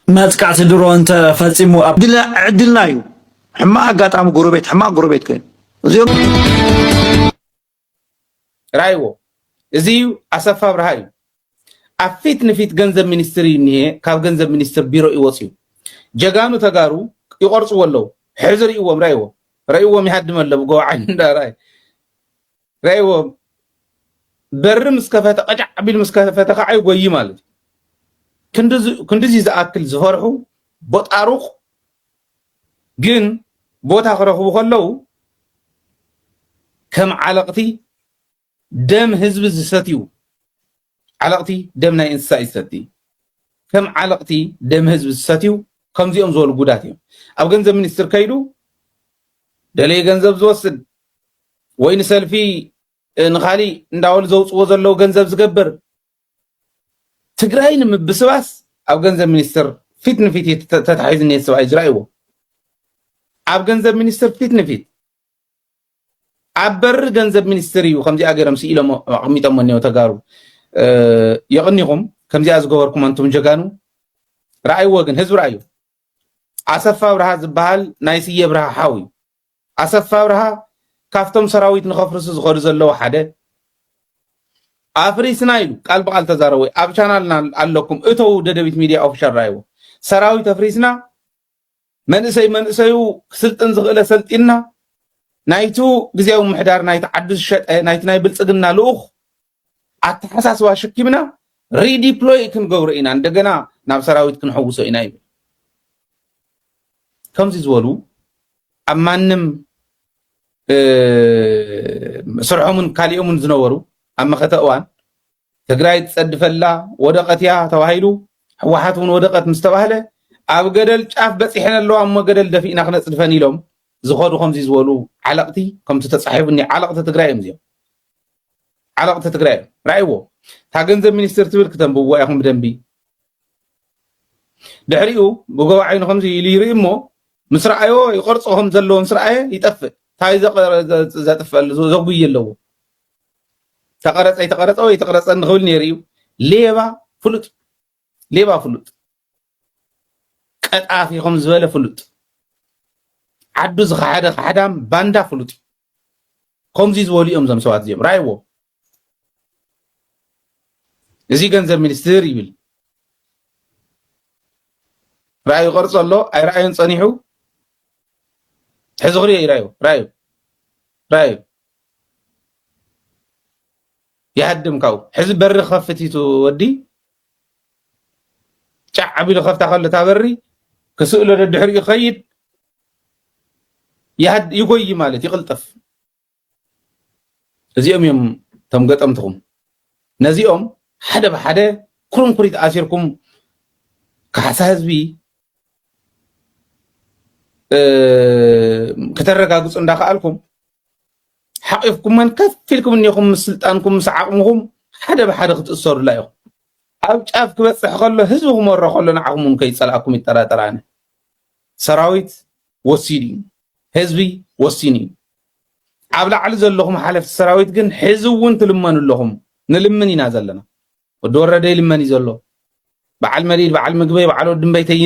ماتكات درو انت فصيمو عدلنا يو حما اغاطام غروبيت حما غروبيت كاين زيوم رايو ازيو اسفا برهاي افيت نفيت غنزب مينستري ني كاب غنزب مينستر بيرو يوصيو جغانو تغارو يقرص ولو حزر يوم رايو يحد ملب غو عند رايو بر مسكفه قجع بيل مسكفه خاي غوي مالت كندزي زاكل زفرحو بطاروخ جن بوتا خرخو خلو كم علاقتي دم حزب زستيو علاقتي دم ناي انسا يستي كم علاقتي دم حزب زستيو كم زيهم زول غداتيو اب غنزب منستر كايدو دلي غنزب زوسد وين سلفي نخالي نداول زوصو زلو غنزب زغبر تግራይን ምብስባስ ኣብ ገንዘብ ሚኒስተር ፊት ንፊት ተታሒዝኒ ሰብኣይ ዝራይዎ ኣብ ገንዘብ ሚኒስተር ፊት ንፊት ኣብ በር ገንዘብ ሚኒስተር እዩ ከምዚ ኣገረም ሲኢሎም ኣቕሚጦም ነዮ ተጋሩ ይቕኒኹም ከምዚ ዝገበርኩም አንቱም ጀጋኑ ራእይዎ ግን ህዝብ ራእዩ ኣሰፋ ብርሃ ዝበሃል ናይ ስየ ብርሃ ሓዊ ኣሰፋ ብርሃ ካፍቶም ሰራዊት ንኸፍርሱ ዝኸዱ ዘለዉ ሓደ افريسنا يلو قال بقال تزاروي اب شانالنا علكم اتو ددبيت ميديا اوفيشال رايو سراوي تفريسنا منسيو سلطن زغله سلطنا نايتو غزياو محدار نايت عدس شط نايت ناي بلصغنا لوخ اتحساسوا شكيمنا ريديبلوي كن غورينا عندنا ناب سراويت كن حوسو اينا يبل كم زولو امانم سرعهم كاليوم زنورو اما خطأوان تግራይ تصدفላ ወደቀትያ ተዋሂሉ ህወሓቱን ወደቀት ምስተባህለ ኣብ ገደል ጫፍ በፂሕና ኣለዋ እሞ ገደል ደፊእና ክነጽድፈን ኢሎም ዝኸዱ ከምዚ ዝበሉ ዓለቕቲ ከምቲ ተጻሒፍኒ ዓለቕቲ ትግራይ እዮም እዚኦም ዓለቕቲ ትግራይ ራእይዎ ታ ገንዘብ ሚኒስትር ትብል ከተንብዋ ኢኹም ብደንቢ ድሕሪኡ ብጎባዓይኑ ከምዚ ኢሉ ይርኢ እሞ ምስ ረኣዮ ይቆርፆም ዘለዎ ምስ ረኣየ ይጠፍእ ታይ ዘጥፈል ዘጉይ ኣለዎ تقرص او يتقرص نخبل نيريو ليبا فلوت قطافيكم زبل فلوت عدو زخاده خدام باندا فلوت كومزي زوليوم زم سوات زيم رايو ازي ገንዘብ ሚኒስትር ይብል رايو قرص الله اي رايون صنيحو حزغري رايو يهدم كاو حزب بر خفتيتو ودي شعبي لخفتا خلت بري كسؤل الدحر يخيد يهد يقوي مالت يقلطف ازيهم يوم تمغطمتكم نزيهم حدا بحدا كلهم كريت اسيركم كحسا حزبي كترغاغص انداخالكم حقيقكم من كفلكم انكم سلطانكم مسعقمكم حدا بحدا تقصروا لا يخ ابጫፍ ክበጽሕ ከሎ ህዝብኩም ወረኸ ከሎ ንዓኹም ከይጸላእኩም ይጠራጠራነ ሰራዊት ወሲኒ ህዝቢ ወሲኒ ኣብ ላዕሊ ዘለኹም ሓለፍቲ ሰራዊት ግን ሕዝውን ትልመኑ ኣለኹም ንልምን ኢና ዘለና ወዲ ወረደ ይልመን ዘሎ በዓል መሪድ በዓል ምግበይ በዓል ወድን በይተይ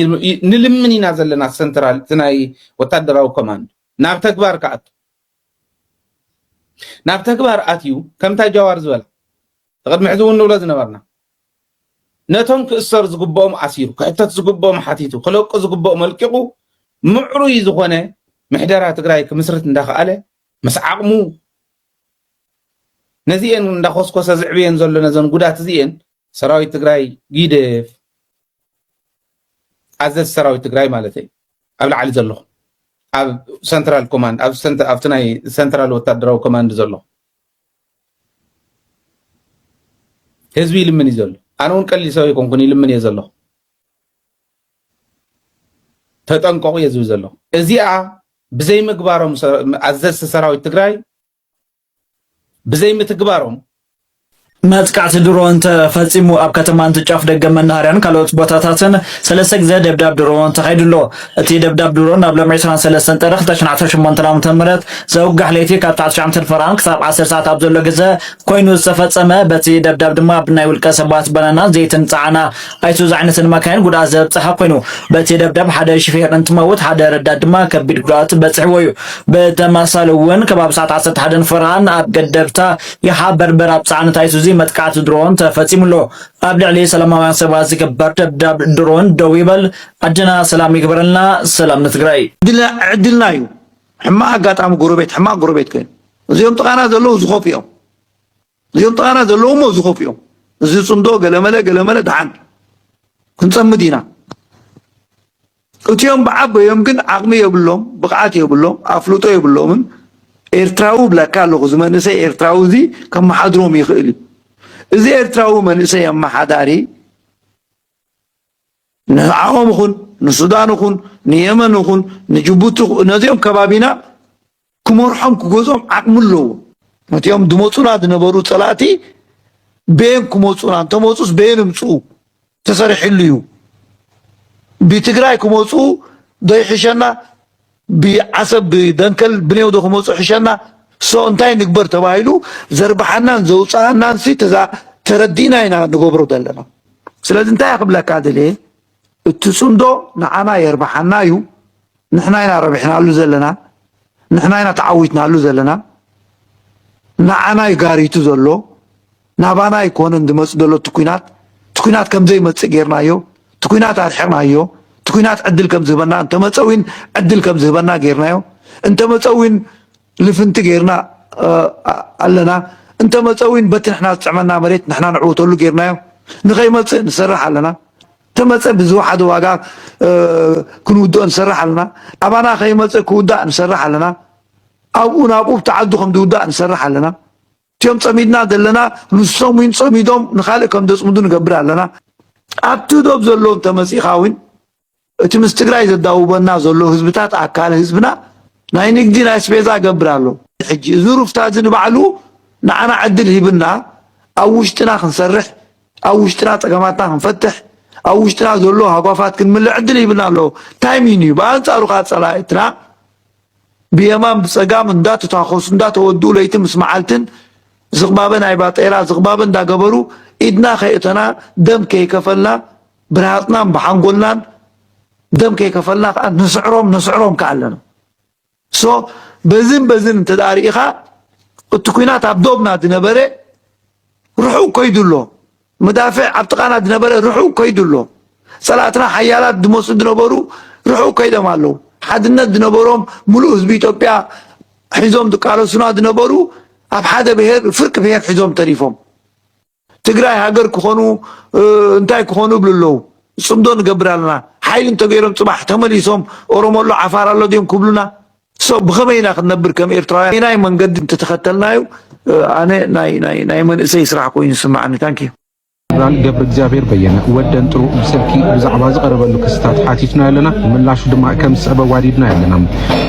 ንልምን ኢና ዘለና ሰንትራል ትናይ ወታደራዊ ኮማንድ ናብ ተግባር ከኣቱ ናብ ተግባር ኣትዩ ከምታ ጃዋር ዝበላ ተቀድሚ ሕዝውን ንብሎ ዝነበርና ነቶም ክእሰር ዝግብኦም ኣሲሩ ክሕተት ዝግብኦም ሓቲቱ ክለቁ ዝግብኦም መልቂቑ ምዕሩይ ዝኾነ ምሕደራ ትግራይ ክምስርት እንዳኸኣለ ምስ ዓቕሙ ነዚአን እንዳኮስኮሰ ዝዕብየን ዘሎ ነዘን ጉዳት እዚአን ሰራዊት ትግራይ ጊደፍ ኣዘዝ ሰራዊት ትግራይ ማለት እዩ ኣብ ላዕሊ ዘለኹ ኣብ سنترال كوماند ኣብ ኣብትናይ سنترال ወታደራዊ ኮማንድ ዘሎ ህዝቢ ልምን ይዘሎ ኣነውን ቀሊል ሰው ይኮንኩን ልምን ይዘሎ ተጠንቀቁ የዝብ ዘሎ እዚኣ ብዘይ ምግባሮም ኣዘዝ ሰራዊት ትግራይ ብዘይ ምትግባሮም መጥቃዕቲ ድሮን ተፈጺሙ ኣብ ከተማ እንትጫፍ ደገ መናኸርያን ካልኦት ቦታታትን ሰለስተ ግዜ ደብዳብ ድሮን ተኻይዱሎ እቲ ደብዳብ ድሮን ናብ ሎሚ 23 ጥሪ 2018 ዓ.ም ዘውጋሕ ለይቲ ካብ 9 ፍራን ክሳብ 10 ሰዓት ኣብ ዘሎ ግዜ ኮይኑ ዝተፈጸመ በቲ ደብዳብ ድማ ብናይ ውልቀ ሰባት በናና ዘይትን ጻዕና ኣይሱዙ ዓይነትን መካይን ጉድኣት ዘብጽሐ ኮይኑ በቲ ደብዳብ ሓደ ሽፌር እንትመውት ሓደ ረዳት ድማ ከቢድ ጉድኣት በጽሕዎ እዩ ብተመሳሳሊ እውን ከባቢ ሰዓት 11 ፍራን ኣብ ገደብታ ይሓ በርበራ ጻዕነት ኣይሱዙ መጥቃዕቲ ድሮን ተፈጺሙሎ ኣብ ልዕሊ ሰላማውያን ሰባት ዝግበር ደብዳብ ድሮን ደው ይበል ኣድና ሰላም ይግበረልና ሰላም ንትግራይ ዕድልና እዩ ሕማቅ ኣጋጣሚ ሕማቅ ጎረቤት ኮይኑ እዚኦም ጥቃና ዘለዉ ዝኸፍ እዮም እዚኦም ጥቃና ዘለዉ ዝኸፍ እዮም እዚ ጽንዶ ገለመለ ድሓን ክንጸምድ ኢና እቲኦም ብዓበዮም ግን ዓቕሚ የብሎም ብቕዓት የብሎም ኣፍልጦ የብሎምን ኤርትራዊ ብለካ ኣለኹ ዝመንሰይ ኤርትራዊ እዚ ከመሓድሮም ይኽእል እዩ እዚ ኤርትራዊ መንእሰይ ኣመሓዳሪ ንዓኦም ይኹን ንሱዳን ይኹን ንየመን ይኹን ንጅቡቲ ነዚኦም ከባቢና ክመርሖም ክገዝኦም ዓቕሚ ኣለዎ ነቲኦም ድመፁና ዝነበሩ ፀላእቲ ቤን ክመፁና እንተመፁስ ቤን ምፅኡ ተሰሪሕሉ እዩ ብትግራይ ክመፁ ደይሕሸና ብዓሰብ ብደንከል ብኔውዶ ክመፁ ሕሸና ሶ እንታይ ንግበር ተባሂሉ ዘርባሓናን ዘውፃናን ሲተዛ ተረዲና ኢና ንገብሮ ዘለና ስለዚ እንታይ ክብለካ ደልየ እቲ ጽንዶ ንዓና የርባሓና እዩ ንሕና ኢና ረቢሕናሉ ዘለና ንሕና ኢና ተዓዊትናሉ ዘለና ንዓና ይጋሪቱ ዘሎ ናባና ይኮነን ዝመፅእ ዘሎ ትኩናት ከምዘይመፅእ ጌርናዮ ትኩናት ኣርሕቕናዮ ትኩናት ዕድል ከም ዝህበና እንተመፀዊን ዕድል ከም ዝህበና ጌርናዮ እንተመፀዊን ልፍንቲ ጌርና ኣለና እንተመፀዊን በቲ ንሕና ዝጥዕመና መሬት ንሕና ንዕወተሉ ጌርናዮ ንኸይመፅእ ንሰርሕ ኣለና ተመፀእ ብዝወሓደ ዋጋ ክንውድኦ ንሰርሕ ኣለና ኣባና ኸይመፅእ ክውዳእ ንሰርሕ ኣለና ኣብኡ ናብኡ ብተዓዱ ከም ዝውዳእ ንሰርሕ ኣለና እቲኦም ፀሚድና ዘለና ንሶም ውን ፀሚዶም ንኻልእ ከም ዘፅምዱ ንገብር ኣለና ኣብቲ ዶብ ዘሎ እንተመፂኻ ውን እቲ ምስ ትግራይ ዘዳውበና ዘሎ ህዝብታት ኣካል ህዝብና ናይ ንግዲ ናይ ስፔዛ ገብር ኣሎ ሕጂ እዚ ሩፍታ እዚ ንባዕሉ ንዓና ዕድል ሂብና ኣብ ውሽጥና ክንሰርሕ ኣብ ውሽጥና ፀገማትና ክንፈትሕ ኣብ ውሽጥና ዘሎ ሃጓፋት ክንምልእ ዕድል ሂብና ኣሎ ታይሚን እዩ ብኣንፃሩ ካ ፀላእትና ብየማን ብፀጋም እንዳተታኸሱ እንዳተወድኡ ለይቲ ምስ መዓልትን ዝቕባበ ናይ ባጤራ ዝቕባበ እንዳገበሩ ኢድና ከይእተና ደም ከይከፈልና ብርሃፅናን ብሓንጎልናን ደም ከይከፈልና ከዓ ንስዕሮም ከዓ ኣለና ሶ በዝን እንተዳሪኢኻ እቲ ኩናት ኣብ ዶብና ዝነበረ ርሑቕ ከይዱሎ መዳፍዕ ኣብ ጥቃና ዝነበረ ርሑቕ ከይዱሎ ፀላእትና ሓያላት ዝመፁ ዝነበሩ ርሑቕ ከይዶም ኣለዉ ሓድነት ዝነበሮም ሙሉእ ህዝቢ ኢትዮጵያ ሒዞም ዝቃለሱና ዝነበሩ ኣብ ሓደ ብሄር ፍርቂ ብሄር ሒዞም ተሪፎም ትግራይ ሃገር ክኾኑ እንታይ ክኾኑ ብልለዉ ጽምዶ ንገብር ኣለና ሓይሊ እንተገይሮም ፅባሕ ተመሊሶም ኦሮሞ ኣሎ ዓፋር ኣሎ ድዮም ክብሉና ሶ ብኸመይና ክንነብር ከም ኤርትራውያን ናይ መንገዲ እንተተኸተልናዩ ኣነ ናይ መንእሰይ ስራሕ ኮይኑ ይስማዓኒ ታንኪዩ ጀነራል ገብረ እግዚአብሔር በየነ ወደን ጥሩ ብሰልኪ ብዛዕባ ዝቀረበሉ ክስታት ሓቲትና ያለና ምላሹ ድማ ከም ዝስዕበ ዋዲድና ያለና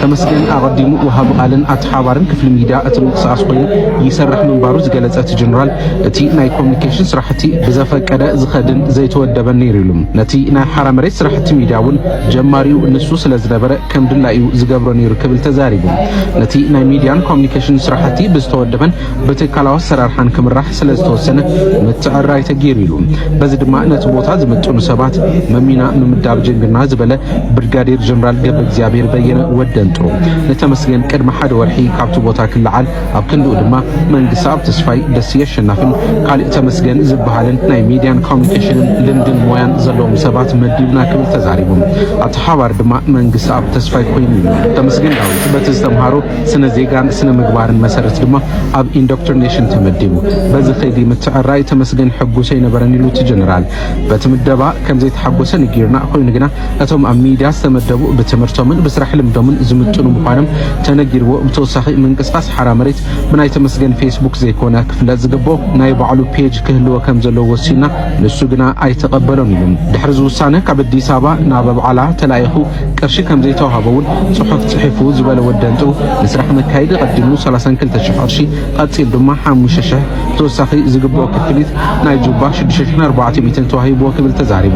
ተመስገን ኣቀዲሙ ወሃብ ቃልን ኣተሓባርን ክፍሊ ሚድያ እቲ ምንቅስቃስ ኮይኑ ይሰርሕ ምንባሩ ዝገለጸ እቲ ጀነራል እቲ ናይ ኮሙኒኬሽን ስራሕቲ ብዘፈቀደ ዝኸድን ዘይተወደበን ነይሩ ኢሉ ነቲ ናይ ሓራ መሬት ስራሕቲ ሚድያ እውን ጀማሪው ንሱ ስለ ዝነበረ ከም ድላዩ ዝገብሮ ነይሩ ክብል ተዛሪቡ ነቲ ናይ ሚድያን ኮሙኒኬሽን ስራሕቲ ብዝተወደበን ብትካላዊ አሰራርሓን ክምራሕ ስለ ዝተወሰነ ምትዕራይ ተገይሩ ኢሉ በዚ ድማ ነቲ ቦታ ዝመጥኑ ሰባት መሚና ምምዳብ ጀንግና ዝበለ ብርጋዴር ጀነራል ገብረ እግዚአብሔር በየነ ወደን ጥሩ ነተመስገን ቅድመ ሓደ ወርሒ ካብቲ ቦታ ክልዓል ኣብ ክንዱ ድማ መንግስቲ ኣብ ተስፋይ ደስየ አሸናፊን ካልእ ተመስገን ዝበሃልን ናይ ሚድያን ኮሙኒኬሽንን ልምድን ሞያን ዘለዎም ሰባት መዲብና ክብል ተዛሪቡ ኣተሓባር ድማ መንግስቲ ኣብ ተስፋይ ኮይኑ ኢሉ ተመስገን ዳዊት በቲ ዝተምሃሮ ስነ ዜጋን ስነ ምግባርን መሰረት ድማ ኣብ ኢንዶክትሪኔሽን ተመዲቡ በዚ ኸይዲ ምትዕራይ ተመስገን ሕጉሰይ ነበረን ኢሉ እቲ ጀነራል በትምደባ ከም ዘይተሓጎሰ ንጊርና ኮይኑ ግና እቶም ኣብ ሚድያ ዝተመደቡ ብትምህርቶምን ብስራሕ ልምዶምን ዝምጥኑ ምዃኖም ተነጊርዎ ብተወሳኺ ምንቅስቃስ ሓራ መሬት ብናይ ተመስገን ፌስቡክ ዘይኮነ ክፍለጥ ዝግቦ ናይ ባዕሉ ፔጅ ክህልዎ ከም ዘለዎ ወሲና ንሱ ግና ኣይተቐበሎን ኢሉ ድሕሪ ዝውሳነ ካብ ኣዲስ ኣበባ ናብ በዓላ ተላኢኹ ቅርሺ ከም ዘይተዋሃበውን ጽሑፍ ጽሒፉ ዝበለ ወደን ጥሩ ንስራሕ መካይድ ቀዲሙ 32,000 ቅርሺ ቀፂል ድማ 5,000 ተወሳኺ ዝግበኦ ክፍሊት ናይ ጁባ 6400 ተዋሂቦ ክብል ተዛሪቡ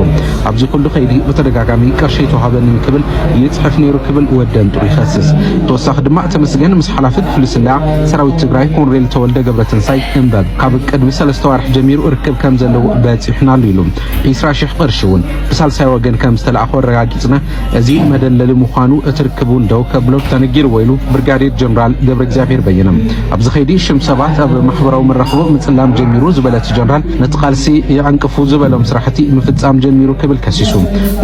ኣብዚ ኩሉ ኸይዲ በተደጋጋሚ ቅርሺ ተዋሃበኒ ክብል ይጽሕፍ ነይሩ ክብል ወደን ጥሩ ይኸስስ ተወሳኺ ድማ ተመስገን ምስ ሓላፊ ክፍሊ ስላ ሰራዊት ትግራይ ኮሎኔል ተወልደ ገብረትንሳይ እንበብ ካብ ቅድሚ 3 ወርሕ ጀሚሩ ርክብ ከም ዘለዎ በፂሕናሉ ኢሉ 20000 ቅርሺ እውን ብሳልሳይ ወገን ከም ዝተለኣኾ ረጋጊጽና እዚ መደለሊ ምዃኑ እትርክቡ እንደው ከብሎ ተነጊሩ ወይሉ ብርጋዴር ጀነራል ገብረ እግዚአብሔር በየነ ኣብዚ ኸይዲ ሽም ሰባት ኣብ ማሕበራዊ መራኸቢ ምጽላም ጀሚሩ ዝበለት ጀነራል ነቲ ቃልሲ ይዕንቅፉ ዝበሎም ስራሕቲ ምፍጻም ጀሚሩ ክብል ከሲሱ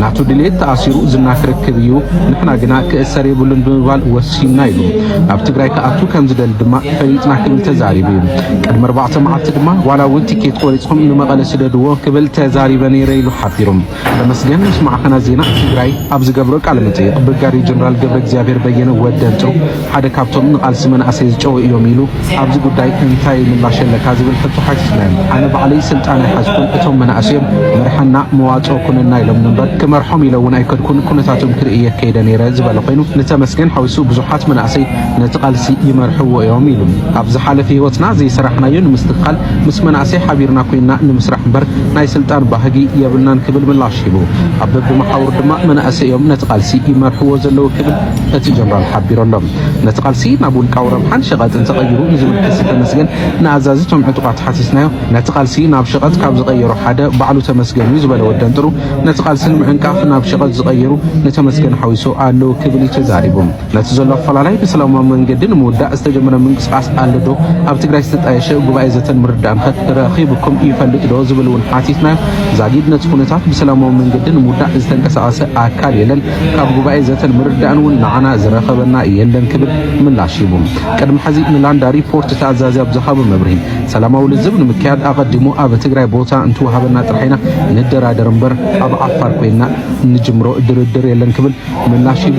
ናቱ ድሌት ተኣሲሩ ዝናክርክብ እዩ ንሕና ግና ክእሰር የብሉን ብምባል ወሲና ኢሉ ኣብ ትግራይ ከኣቱ ከም ዝደል ድማ ፈሊጥና ክብል ተዛሪቡ ቅድሚ 4 መዓልቲ ድማ ዋላ እውን ቲኬት ቆሪጽኩም ንመቐለ ስደድዎ ክብል ተዛሪበ ነይረ ኢሉ ሓቢሮም ተመስገን ምስ ማዕኸና ዜና ትግራይ ኣብ ዝገብሮ ቃለ መጠይቕ ብርጋዴር ጀነራል ገብረ እግዚአብሔር በየነ ወደን ጥሩ ሓደ ካብቶም ንቃልሲ መናእሰይ ዝጨው እዮም ኢሉ ኣብዚ ጉዳይ እንታይ ምላሽ ኣለካ ዝብል ሕቶ ሓቲትና ኣነ ባዕለይ ስልጣን ኣይሓዝኩን እቶም መናእሰዮም መርሐና መዋጽኦ ኩነና ኢሎም ነበር ክመርሖም ኢለውን ኣይከድኩን ኩነታቶም ክርኢ የከይደ ነይረ ዝበለ ኮይኑ ንተመስገን ሓዊሱ ብዙሓት መናእሰይ ነቲ ቃልሲ ይመርሕዎ እዮም ኢሉ ኣብዚ ሓለፈ ህይወትና ዘይሰራሕናዮ ንምስትኻል ምስ መናእሰይ ሓቢርና ኮይና ንምስራሕ እምበር ናይ ስልጣን ባህጊ የብልናን ክብል ምላሽ ሂቡ ኣብ በብመሓውር ድማ መናእሰዮም ነቲ ቃልሲ ይመርሕዎ ዘለዉ ክብል እቲ ጀነራል ሓቢሮሎም ነቲ ቃልሲ ናብ ውልቃዊ ረብሓን ሸቐጥን ተቐይሩ ንዝብል ክሲ ተመስገን ንኣዛዝቶም ዕጡቓት ሓቲትናዮ ነቲ ቃልሲ ናብ ሸቐጥ ካብ ዝቐየሩ ሓደ ባዕሉ ተመስገን እዩ ዝበለ ወደን ጥሩ ነቲ ቃልሲ ንምዕንቃፍ ናብ ሸቐጥ ዝቐየሩ ንተመስገን ሓዊሱ ኣለዉ ክብል እዩ ተዛሪቡ ነቲ ዘሎ ኣፈላላይ ብሰላማዊ መንገዲ ንምውዳእ ዝተጀመረ ምንቅስቓስ ኣሎ ዶ ኣብ ትግራይ ዝተጣየሸ ጉባኤ ዘተን ምርዳእን ረኺብኩም ይፈልጥ ዶ ዝብል እውን ሓቲትናዮ ዛጊድ ነቲ ኩነታት ብሰላማዊ መንገዲ ንምውዳእ ዝተንቀሳቐሰ ኣካል የለን ካብ ጉባኤ ዘተን ምርዳእን እውን ንዓና ዝረኸበና የለን ክብል ምላሽ ሂቡ ቅድሚ ሕዚ ንላንዳ ሪፖርት ተኣዛዚ ኣብ ዝሃቦ መብርሂ ሰላማዊ ልዝብ ንምክያድ ኣቐዲሙ ኣብ ትግራይ ቦታ እንትወሃበና ጥራሕና ንደራደር እምበር ኣብ ዓፋር ኮይና ንጅምሮ ድርድር የለን ክብል ምላሽ ሂቡ